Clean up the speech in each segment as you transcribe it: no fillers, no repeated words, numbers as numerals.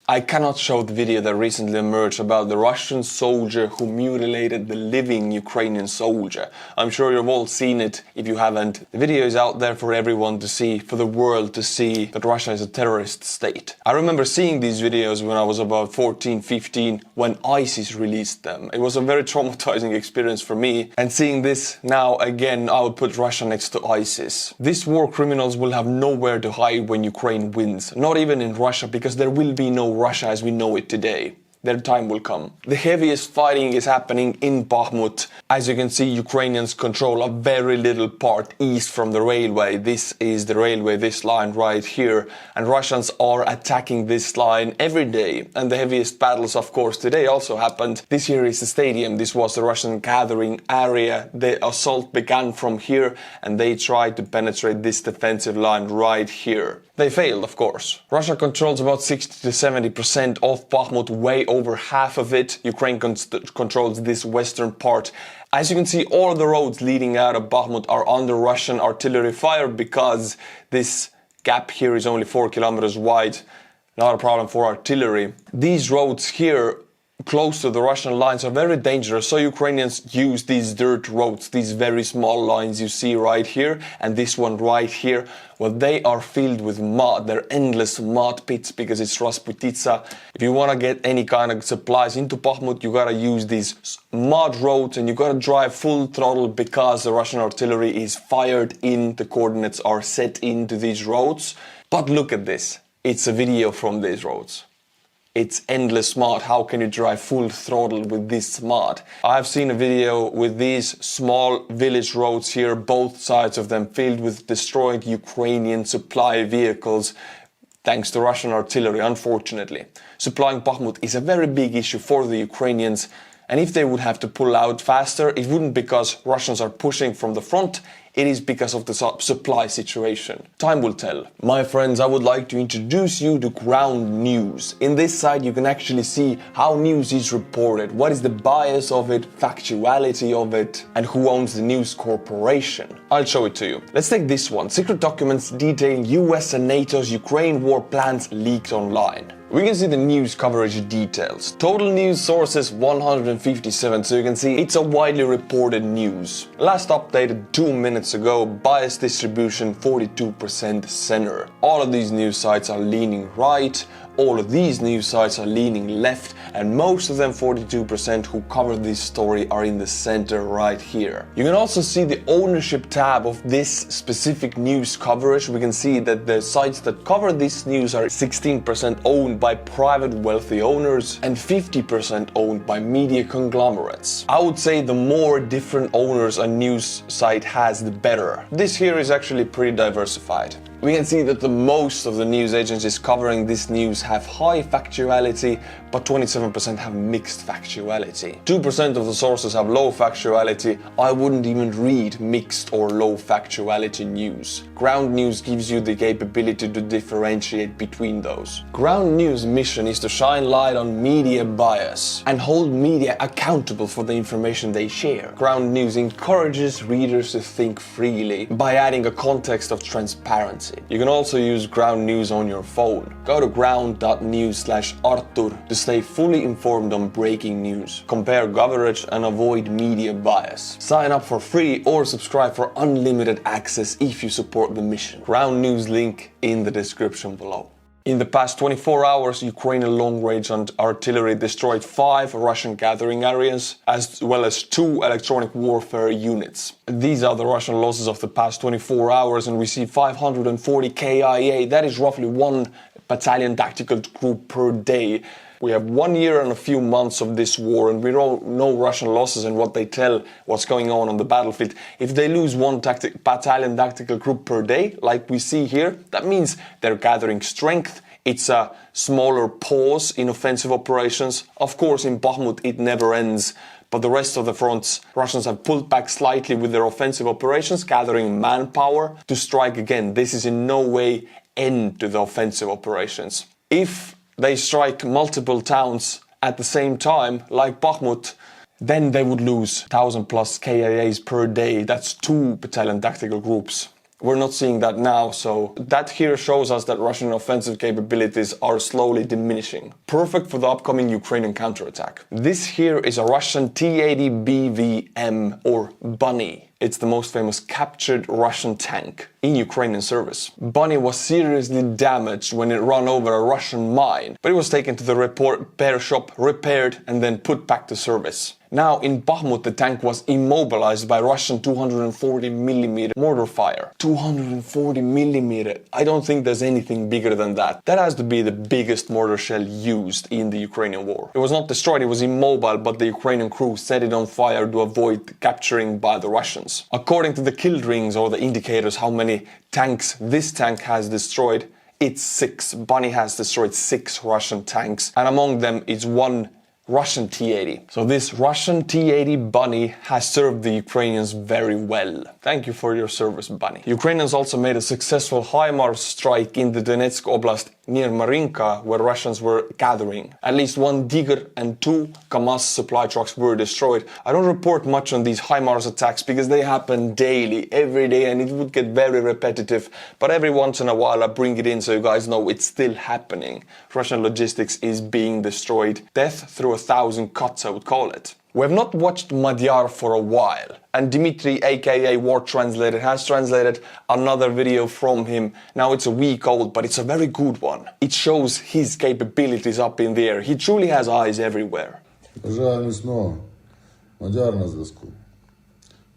I cannot show the video that recently emerged about the Russian soldier who mutilated the living Ukrainian soldier. I'm sure you've all seen it. If you haven't, the video is out there for everyone to see, for the world to see that Russia is a terrorist state. I remember seeing these videos when I was about 14, 15, when ISIS released them. It was a very traumatizing experience for me, and seeing this now again, I would put Russia next to ISIS. These war criminals will have nowhere to hide when Ukraine wins, not even in Russia, because there will be no Russia as we know it today. Their time will come. The heaviest fighting is happening in Bakhmut. As you can see, Ukrainians control a very little part east from the railway. This is the railway, this line right here. And Russians are attacking this line every day. And the heaviest battles, of course, today also happened. This here is the stadium. This was the Russian gathering area. The assault began from here and they tried to penetrate this defensive line right here. They failed, of course. Russia controls about 60 to 70% of Bakhmut, way over half of it. Ukraine controls this western part. As you can see, all of the roads leading out of Bakhmut are under Russian artillery fire because this gap here is only 4 kilometers wide. Not a problem for artillery. These roads here close to the Russian lines are very dangerous, so Ukrainians use these dirt roads, these very small lines you see right here and this one right here. Well, they are filled with mud. They're endless mud pits because it's Rasputitsa. If you want to get any kind of supplies into Bakhmut, you gotta use these mud roads and you gotta drive full throttle because the Russian artillery is fired in, the coordinates are set into these roads. But look at this. It's a video from these roads. It's endless mud. How can you drive full throttle with this mud? I've seen a video with these small village roads here, both sides of them filled with destroyed Ukrainian supply vehicles, thanks to Russian artillery, unfortunately. Supplying Bakhmut is a very big issue for the Ukrainians, and if they would have to pull out faster, it wouldn't because Russians are pushing from the front, it is because of the supply situation. Time will tell. My friends, I would like to introduce you to ground news. In this site you can actually see how news is reported, what is the bias of it, factuality of it, and who owns the news corporation. I'll show it to you. Let's take this one. Secret documents detailing US and NATO's Ukraine war plans leaked online. We can see the news coverage details. Total news sources 157, so you can see it's a widely reported news. Last updated 2 minutes ago, bias distribution 42% center. All of these news sites are leaning right, all of these news sites are leaning left, and most of them, 42% who cover this story, are in the center right here. You can also see the ownership tab of this specific news coverage. We can see that the sites that cover this news are 16% owned by private wealthy owners and 50% owned by media conglomerates. I would say the more different owners a news site has, the better. This here is actually pretty diversified. We can see that the most of the news agencies covering this news have high factuality, but 27% have mixed factuality. 2% of the sources have low factuality. I wouldn't even read mixed or low factuality news. Ground news gives you the capability to differentiate between those. Ground news mission is to shine light on media bias and hold media accountable for the information they share. Ground news encourages readers to think freely by adding a context of transparency. You can also use ground news on your phone. Go to ground.news/Artur to stay fully informed on breaking news, compare coverage and avoid media bias. Sign up for free or subscribe for unlimited access if you support the mission. Ground news link in the description below. In the past 24 hours, Ukrainian long-range artillery destroyed 5 Russian gathering areas, as well as 2 electronic warfare units. These are the Russian losses of the past 24 hours, and we see 540 KIA. That is roughly 1 battalion tactical group per day. We have 1 year and a few months of this war, and we don't know Russian losses and what they tell what's going on the battlefield. If they lose 1 battalion tactical group per day, like we see here, that means they're gathering strength. It's a smaller pause in offensive operations. Of course, in Bakhmut it never ends, but the rest of the fronts, Russians have pulled back slightly with their offensive operations, gathering manpower to strike again. This is in no way end to the offensive operations. If they strike multiple towns at the same time, like Bakhmut, then they would lose 1,000 plus KIAs per day. That's 2 battalion tactical groups. we're not seeing that now, so that here shows us that Russian offensive capabilities are slowly diminishing. Perfect for the upcoming Ukrainian counterattack. This here is a Russian T-80 BVM or Bunny. It's the most famous captured Russian tank in Ukrainian service. Bunny was seriously damaged when it ran over a Russian mine, but it was taken to the repair shop, repaired and then put back to service. Now in Bakhmut the tank was immobilized by Russian 240mm mortar fire. 240mm. I don't think there's anything bigger than that. That has to be the biggest mortar shell used in the Ukrainian war. It was not destroyed, it was immobile, but the Ukrainian crew set it on fire to avoid capturing by the Russians. According to the kill rings or the indicators how many tanks this tank has destroyed, it's 6. Bunny has destroyed 6 Russian tanks, and among them is 1 Russian T-80. So this Russian T-80 Bunny has served the Ukrainians very well. Thank you for your service, Bunny. Ukrainians also made a successful HIMARS strike in the Donetsk Oblast near Marinka, where Russians were gathering. At least 1 Digger and 2 Kamaz supply trucks were destroyed. I don't report much on these HIMARS attacks because they happen daily, every day, and it would get very repetitive. But every once in a while I bring it in so you guys know it's still happening. Russian logistics is being destroyed. Death through 1,000 cuts, I would call it. We have not watched Madyar for a while, and Dmitry, aka War Translator, has translated another video from him. Now it's a week old, but it's a very good one. It shows his capabilities up in the air. He truly has eyes everywhere. Бажаю міцного. Мадяр на зв'язку.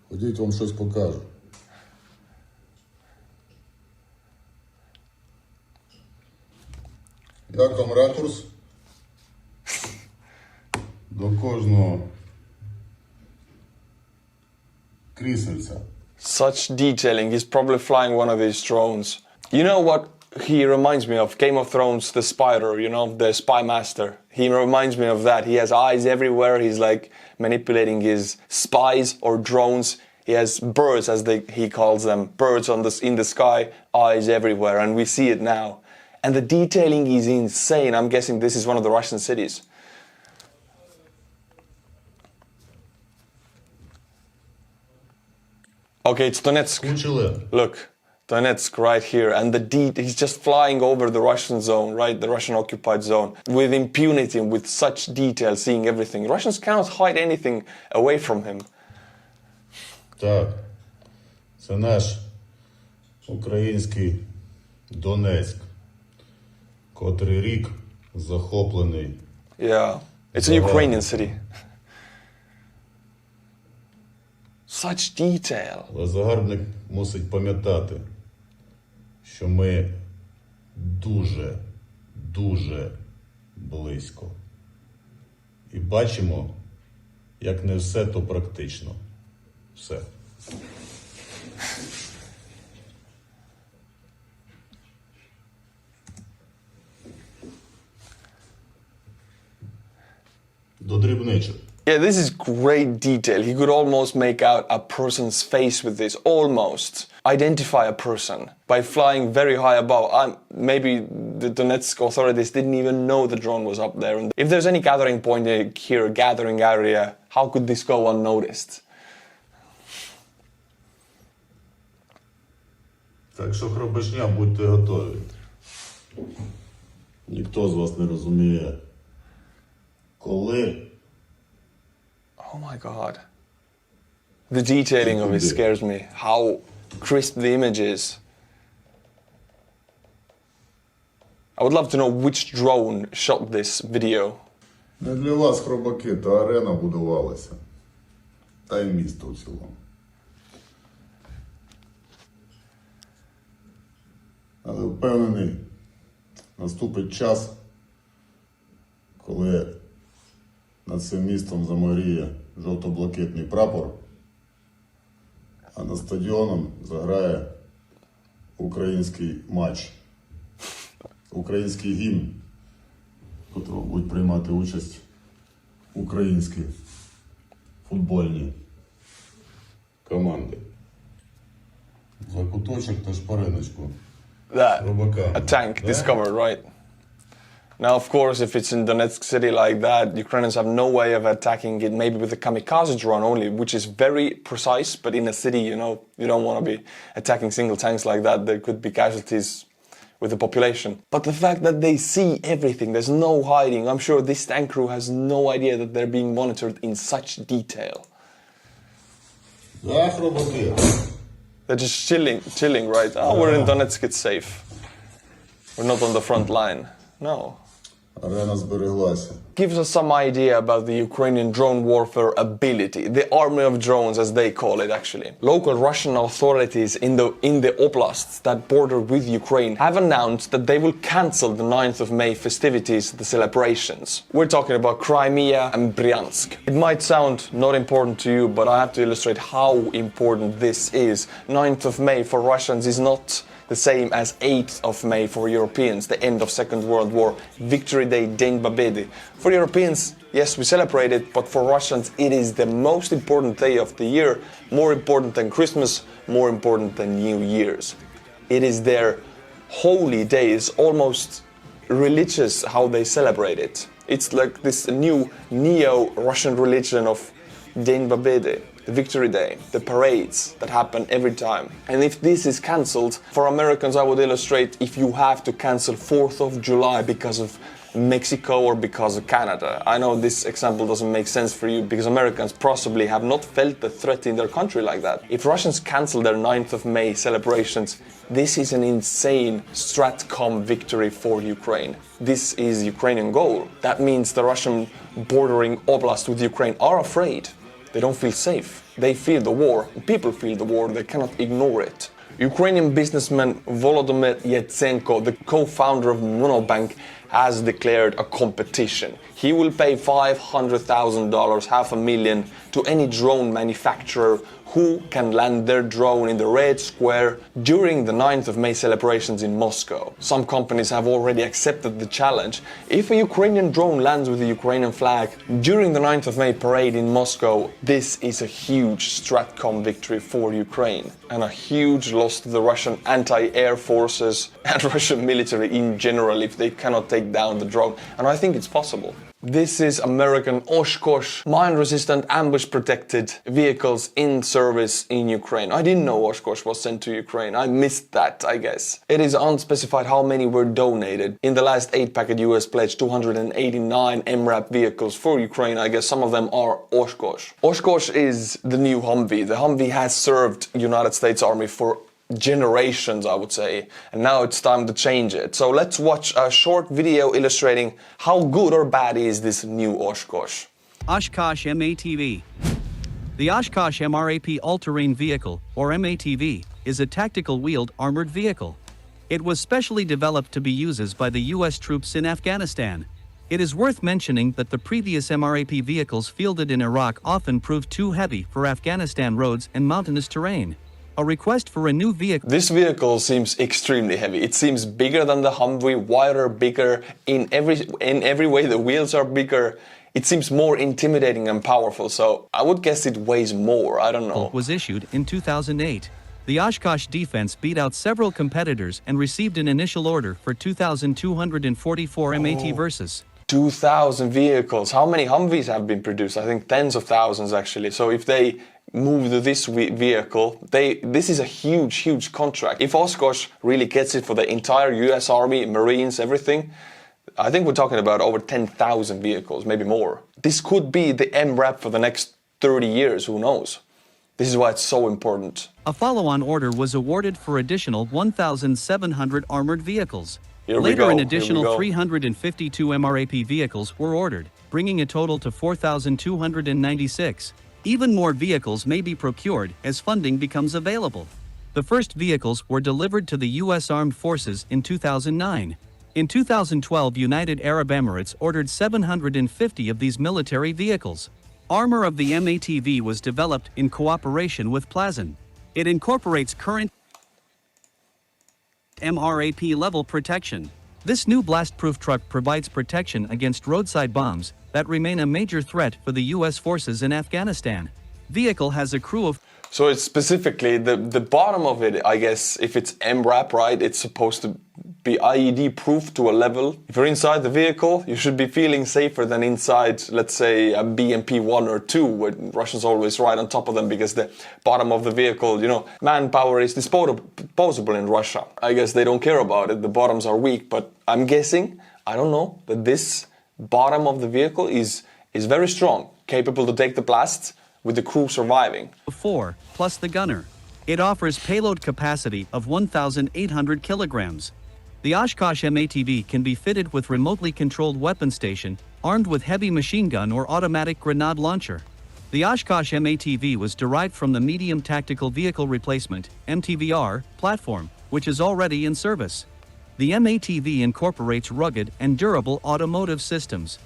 Ходіть, вам щось покажу. Як вам ракурс? До кожного крісельця. Such detailing. He's probably flying one of these drones. You know what he reminds me of? Game of Thrones, the spider, you know, the spy master. He reminds me of that. He has eyes everywhere. He's like manipulating his spies or drones. He has birds, as he calls them, birds in the sky, eyes everywhere, and we see it now. And the detailing is insane. I'm guessing this is one of the Russian cities. Okay, it's Donetsk. Look, Donetsk right here, and he's just flying over the Russian zone, right, the Russian occupied zone, with impunity, with such detail, seeing everything. Russians cannot hide anything away from him. Так, це наш український Донецьк, котрий рік захоплений. Yeah, it's a Ukrainian city. Such detail. Але загарбник мусить пам'ятати, що ми дуже близько. І бачимо, як не все то практично. Все. До дрібничок. Yeah, this is great detail. He could almost make out a person's face with this. Almost. Identify a person by flying very high above. Maybe the Donetsk authorities didn't even know the drone was up there. And if there's any gathering point here, gathering area, how could this go unnoticed? Так що, хробачня, будьте готові. Ніхто з вас не розуміє, коли. Oh my god. The detailing of it scares me. How crisp the image is. I would love to know which drone shot this video. Не для вас, хробаки, та арена будувалася. Та й місто в цілому. Але впевнений, наступить час, коли над цим містом заморіє жовто-блакитний прапор, а над стадіоном заграє український матч, український гімн, в котрому будуть приймати участь українські футбольні команди. За куточок та шпариночку. That, a tank discovered, right? Now, of course, if it's in Donetsk city like that, Ukrainians have no way of attacking it, maybe with a kamikaze drone only, which is very precise, but in a city, you know, you don't want to be attacking single tanks like that. There could be casualties with the population. But the fact that they see everything, there's no hiding. I'm sure this tank crew has no idea that they're being monitored in such detail. They're just chilling, right? Oh, we're in Donetsk, it's safe. We're not on the front line. No. Gives us some idea about the Ukrainian drone warfare ability, the army of drones as they call it actually. Local Russian authorities in the oblasts that border with Ukraine have announced that they will cancel the 9th of May festivities, the celebrations. We're talking about Crimea and Bryansk. It might sound not important to you, but I have to illustrate how important this is. 9th of May for Russians is not the same as 8th of May for Europeans, the end of Second World War, Victory Day, День Победы. For Europeans, yes, we celebrate it, but for Russians it is the most important day of the year, more important than Christmas, more important than New Year's. It is their holy day, it's almost religious how they celebrate it. It's like this new neo-Russian religion of День Победы. The Victory Day, the parades that happen every time. And if this is cancelled, for Americans I would illustrate if you have to cancel 4th of July because of Mexico or because of Canada. I know this example doesn't make sense for you because Americans possibly have not felt the threat in their country like that. If Russians cancel their 9th of May celebrations, this is an insane Stratcom victory for Ukraine. This is Ukrainian goal. That means the Russian bordering oblasts with Ukraine are afraid. They don't feel safe. They feel the war. People feel the war. They cannot ignore it. Ukrainian businessman Volodymyr Yatsenko, the co-founder of Monobank, has declared a competition. He will pay $500,000, $500,000, to any drone manufacturer who can land their drone in the Red Square during the 9th of May celebrations in Moscow. Some companies have already accepted the challenge. If a Ukrainian drone lands with the Ukrainian flag during the 9th of May parade in Moscow, this is a huge Stratcom victory for Ukraine and a huge loss to the Russian anti-air forces and Russian military in general if they cannot take down the drone. And I think it's possible. This is American Oshkosh mine-resistant ambush-protected vehicles in service in Ukraine. I didn't know Oshkosh was sent to Ukraine. I missed that, I guess. It is unspecified how many were donated. In the last 8-packet US pledged 289 MRAP vehicles for Ukraine. I guess some of them are Oshkosh. Oshkosh is the new Humvee. The Humvee has served United States Army for generations, I would say, and now it's time to change it. So let's watch a short video illustrating how good or bad is this new Oshkosh. Oshkosh MATV. The Oshkosh MRAP all-terrain vehicle, or MATV, is a tactical wheeled armored vehicle. It was specially developed to be used by the U.S. troops in Afghanistan. It is worth mentioning that the previous MRAP vehicles fielded in Iraq often proved too heavy for Afghanistan roads and mountainous terrain. A request for a new vehicle. This vehicle seems extremely heavy. It seems bigger than the Humvee, wider, bigger. In every way, the wheels are bigger. It seems more intimidating and powerful, so I would guess it weighs more. I don't know. Was issued in 2008. The Oshkosh defense beat out several competitors and received an initial order for 2,244 MAT versus 2,000 vehicles. How many Humvees have been produced? I think tens of thousands actually. So if they move to this vehicle, this is a huge contract. If Oshkosh really gets it for the entire US Army, Marines, everything, I think we're talking about over 10,000 vehicles, maybe more. This could be the MRAP for the next 30 years, who knows? This is why it's so important. A follow-on order was awarded for additional 1,700 armored vehicles. Later, an additional 352 MRAP vehicles were ordered, bringing a total to 4,296. Even more vehicles may be procured as funding becomes available. The first vehicles were delivered to the U.S. Armed Forces in 2009. In 2012, United Arab Emirates ordered 750 of these military vehicles. Armor of the MATV was developed in cooperation with Plazan. It incorporates current MRAP level protection. This new blast-proof truck provides protection against roadside bombs that remain a major threat for the U.S. forces in Afghanistan. Vehicle has a crew of... So it's specifically the bottom of it, I guess, if it's MRAP, right, it's supposed to be IED proof to a level. If you're inside the vehicle, you should be feeling safer than inside, let's say, a BMP-1 or 2, where Russians always ride on top of them because the bottom of the vehicle, you know, manpower is disposable in Russia. I guess they don't care about it, the bottoms are weak, but I'm guessing, I don't know, that this bottom of the vehicle is very strong, capable to take the blasts with the crew surviving. 4, plus the gunner. It offers payload capacity of 1,800 kilograms. The Oshkosh MATV can be fitted with remotely controlled weapon station, armed with heavy machine gun or automatic grenade launcher. The Oshkosh MATV was derived from the Medium Tactical Vehicle Replacement (MTVR) platform, which is already in service. The MATV incorporates rugged and durable automotive systems.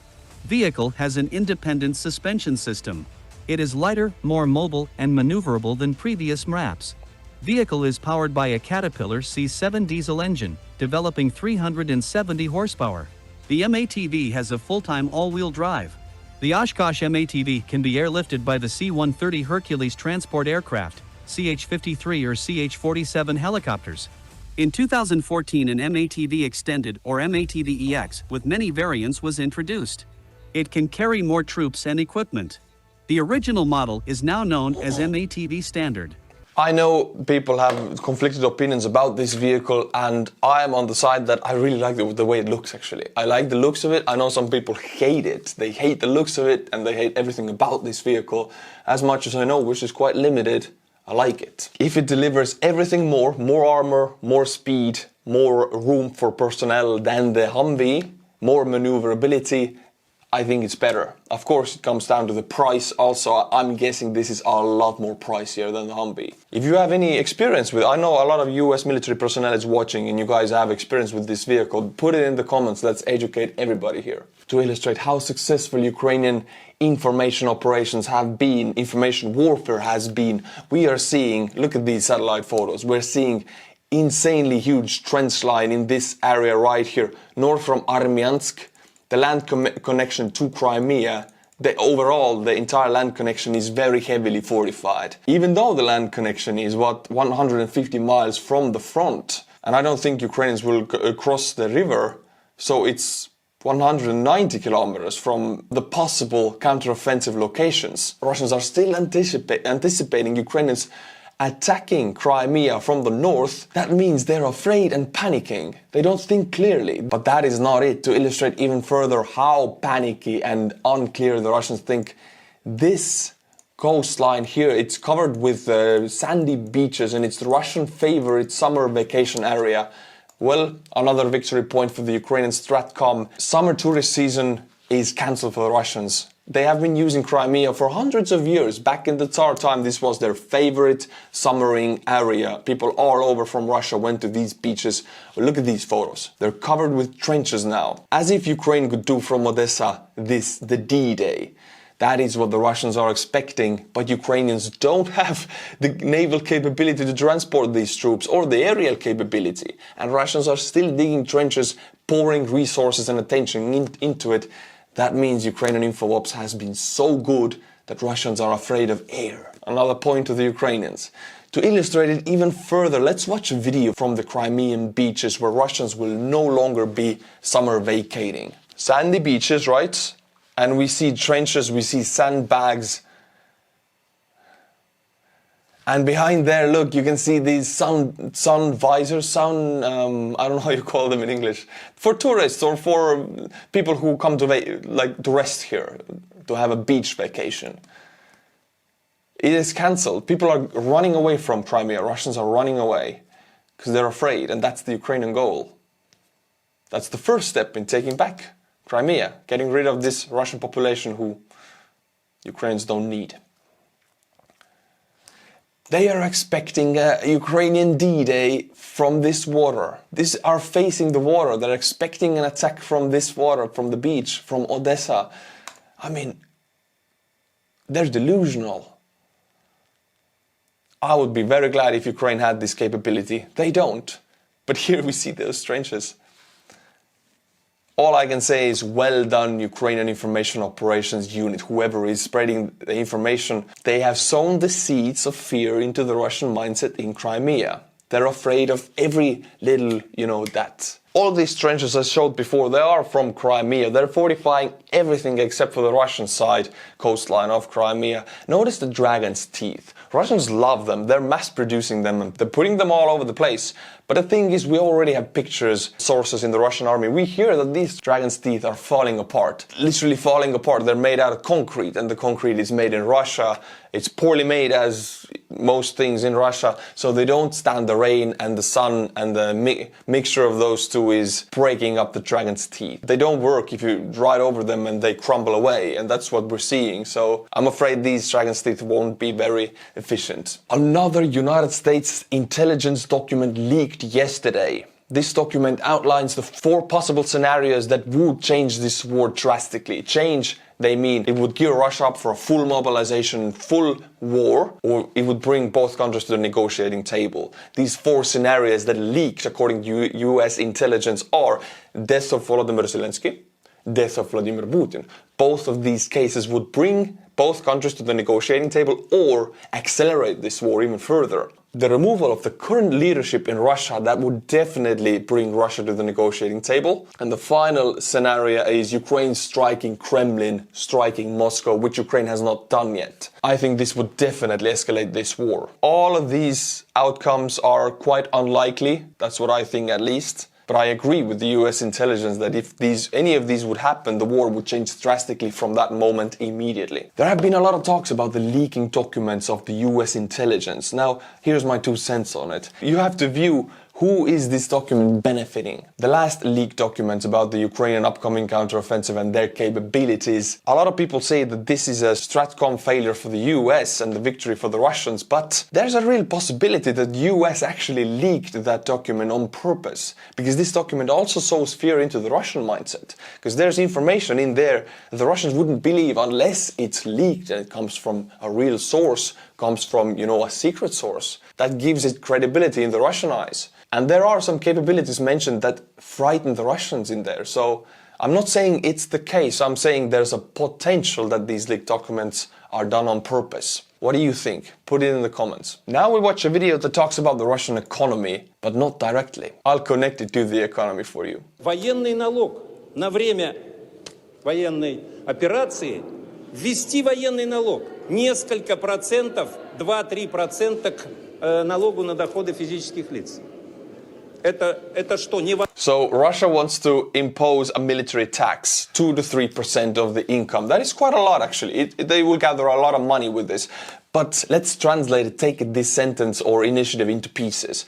Vehicle has an independent suspension system. It is lighter, more mobile, and maneuverable than previous MRAPs. Vehicle is powered by a Caterpillar C7 diesel engine, developing 370 horsepower. The MATV has a full-time all-wheel drive. The Oshkosh MATV can be airlifted by the C-130 Hercules transport aircraft, CH-53 or CH-47 helicopters. In 2014, an MATV Extended or MATV-EX with many variants was introduced. It can carry more troops and equipment. The original model is now known as MATV Standard. I know people have conflicted opinions about this vehicle, and I am on the side that I really like the way it looks actually. I like the looks of it. I know some people hate it. They hate the looks of it and they hate everything about this vehicle. As much as I know, which is quite limited, I like it. If it delivers everything more armor, more speed, more room for personnel than the Humvee, more maneuverability, I think it's better. Of course, it comes down to the price also. I'm guessing this is a lot more pricier than the Humvee. If you have any experience with, I know a lot of US military personnel is watching and you guys have experience with this vehicle, put it in the comments. Let's educate everybody here. To illustrate how successful Ukrainian information operations have been, information warfare has been, we are seeing, look at these satellite photos, we're seeing insanely huge trench line in this area right here, north from Armyansk. The land connection to Crimea, the entire land connection is very heavily fortified. Even though the land connection is 150 miles from the front, and I don't think Ukrainians will cross the river, so it's 190 kilometers from the possible counteroffensive locations. Russians are still anticipating Ukrainians attacking Crimea from the north. That means they're afraid and panicking. They don't think clearly. But that is not it. To illustrate even further how panicky and unclear the Russians think, this coastline here, it's covered with sandy beaches and it's the Russian favorite summer vacation area. Well, another victory point for the Ukrainian Stratcom. Summer tourist season is cancelled for the Russians. They have been using Crimea for hundreds of years. Back in the Tsar time, this was their favorite summering area. People all over from Russia went to these beaches. Well, look at these photos. They're covered with trenches now. As if Ukraine could do from Odessa the D-Day. That is what the Russians are expecting, but Ukrainians don't have the naval capability to transport these troops or the aerial capability. And Russians are still digging trenches, pouring resources and attention into it. That means Ukrainian info ops has been so good that Russians are afraid of air. Another point to the Ukrainians. To illustrate it even further, let's watch a video from the Crimean beaches where Russians will no longer be summer vacating. Sandy beaches, right? And we see trenches, we see sandbags. And behind there, look, you can see these sun visors, I don't know how you call them in English, for tourists or for people who come to rest here, to have a beach vacation. It is cancelled. People are running away from Crimea. Russians are running away because they're afraid, and that's the Ukrainian goal. That's the first step in taking back Crimea, getting rid of this Russian population who Ukrainians don't need. They are expecting a Ukrainian D-Day from this water. These are facing the water. They're expecting an attack from this water, from the beach, from Odessa. I mean, they're delusional. I would be very glad if Ukraine had this capability. They don't. But here we see those trenches. All I can say is well done, Ukrainian Information Operations Unit, whoever is spreading the information. They have sown the seeds of fear into the Russian mindset in Crimea. They're afraid of every little, that. All these trenches I showed before, they are from Crimea. They're fortifying everything except for the Russian side coastline of Crimea. Notice the dragon's teeth. Russians love them. They're mass producing them and they're putting them all over the place. But the thing is, we already have pictures, sources in the Russian army. We hear that these dragon's teeth are falling apart. Literally falling apart. They're made out of concrete and the concrete is made in Russia. It's poorly made as most things in Russia. So they don't stand the rain and the sun, and the mixture of those two is breaking up the dragon's teeth. They don't work if you ride over them and they crumble away. And that's what we're seeing. So I'm afraid these dragon's teeth won't be very efficient. Another United States intelligence document leaked yesterday. This document outlines the 4 possible scenarios that would change this war drastically. Change, they mean it would gear Russia up for a full mobilization, full war, or it would bring both countries to the negotiating table. These 4 scenarios that leaked, according to US intelligence, are death of Volodymyr Zelensky, death of Vladimir Putin. Both of these cases would bring both countries to the negotiating table or accelerate this war even further. The removal of the current leadership in Russia, that would definitely bring Russia to the negotiating table. And the final scenario is Ukraine striking Kremlin, striking Moscow, which Ukraine has not done yet. I think this would definitely escalate this war. All of these outcomes are quite unlikely. That's what I think, at least. But I agree with the US intelligence that if any of these would happen, the war would change drastically from that moment immediately. There have been a lot of talks about the leaking documents of the US intelligence. Now, here's my 2 cents on it. You have to view who is this document benefiting. The last leaked documents about the Ukrainian upcoming counteroffensive and their capabilities. A lot of people say that this is a Stratcom failure for the US and the victory for the Russians, but there's a real possibility that the US actually leaked that document on purpose, because this document also sows fear into the Russian mindset, because there's information in there that the Russians wouldn't believe unless it's leaked and it comes from a real source, comes from, a secret source. That gives it credibility in the Russian eyes. And there are some capabilities mentioned that frighten the Russians in there. So I'm not saying it's the case. I'm saying there's a potential that these leaked documents are done on purpose. What do you think? Put it in the comments. Now we watch a video that talks about the Russian economy, but not directly. I'll connect it to the economy for you. Военный налог на время военной операции, ввести военный налог. Несколько процентов, 2-3% к налогу на доходы физических лиц. Это что, не... So Russia wants to impose a military tax, 2 to 3% of the income. That is quite a lot, actually. They will gather a lot of money with this. But let's translate it, take this sentence or initiative into pieces.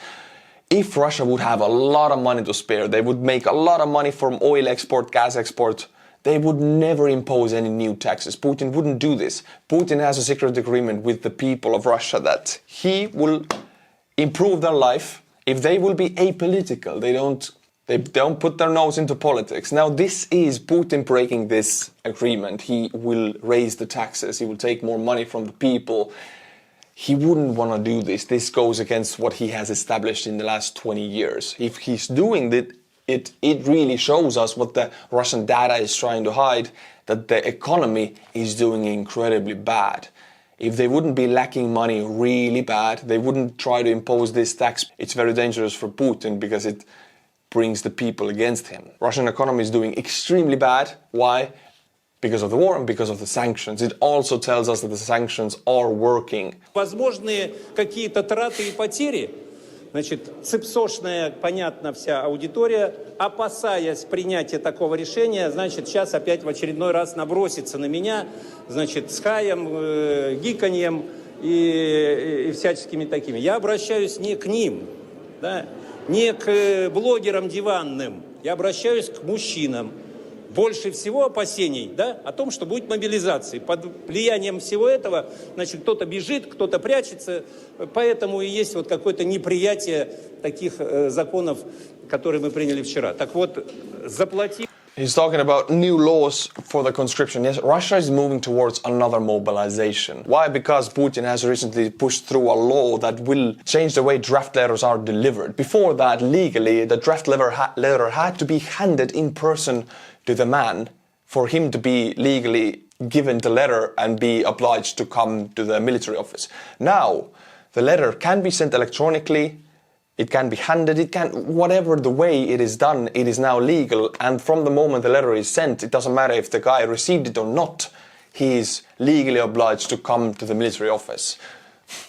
If Russia would have a lot of money to spare, they would make a lot of money from oil export, gas export, they would never impose any new taxes. Putin wouldn't do this. Putin has a secret agreement with the people of Russia that he will improve their life if they will be apolitical. They don't put their nose into politics. Now this is Putin breaking this agreement. He will raise the taxes. He will take more money from the people. He wouldn't want to do this. This goes against what he has established in the last 20 years. If he's doing it really shows us what the Russian data is trying to hide, that the economy is doing incredibly bad. If they wouldn't be lacking money really bad, they wouldn't try to impose this tax. It's very dangerous for Putin because it brings the people against him. Russian economy is doing extremely bad. Why? Because of the war and because of the sanctions. It also tells us that the sanctions are working. Возможные какие-то траты и потери. Значит, цепсошная, понятно, вся аудитория, опасаясь принятия такого решения, значит, сейчас опять в очередной раз набросится на меня, значит, с хаем, гиканьем и всяческими такими. Я обращаюсь не к ним, да, не к блогерам диванным, я обращаюсь к мужчинам. Больше всего опасений, да, о том, что будет мобилизация. Под влиянием всего этого, значит, кто-то бежит, кто-то прячется, поэтому и есть вот какое-то неприятие таких законов, которые мы приняли вчера. Так вот, заплатив... He's talking about new laws for the conscription. Yes, Russia is moving towards another mobilization. Why? Because Putin has recently pushed through a law that will change the way draft letters are delivered. Before that, legally, the draft letter had to be handed in person to the man for him to be legally given the letter and be obliged to come to the military office. Now, the letter can be sent electronically It can be handed, whatever the way it is done, it is now legal. And from the moment the letter is sent, it doesn't matter if the guy received it or not, he is legally obliged to come to the military office.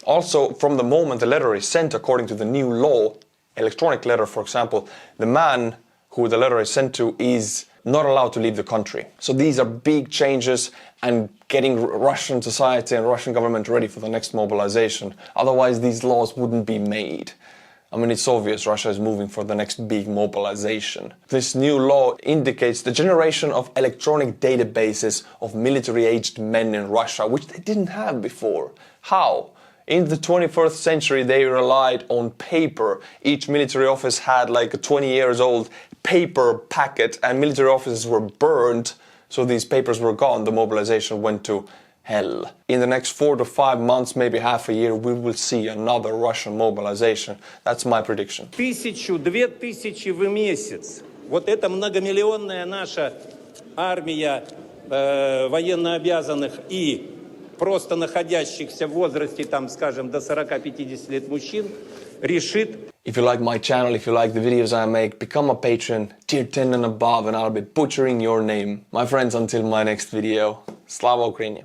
Also, from the moment the letter is sent, according to the new law, electronic letter, for example, the man who the letter is sent to is not allowed to leave the country. So these are big changes and getting Russian society and Russian government ready for the next mobilization. Otherwise, these laws wouldn't be made. I mean, it's obvious Russia is moving for the next big mobilization. This new law indicates the generation of electronic databases of military-aged men in Russia, which they didn't have before. How? In the 21st century, they relied on paper. Each military office had like a 20 years old paper packet, and military offices were burned, so these papers were gone. The mobilization went to hell. In the next 4 to 5 months, maybe half a year, we will see another Russian mobilization. That's my prediction. 1000-2000 в месяц. Вот эта многомиллионная наша армия военнообязанных и просто находящихся в возрасте, там, скажем, до 40-50 лет мужчин решит. If you like my channel, if you like the videos I make, become a patron, tier 10 and above, and I'll be butchering your name. My friends, until my next video, Slava Ukraini!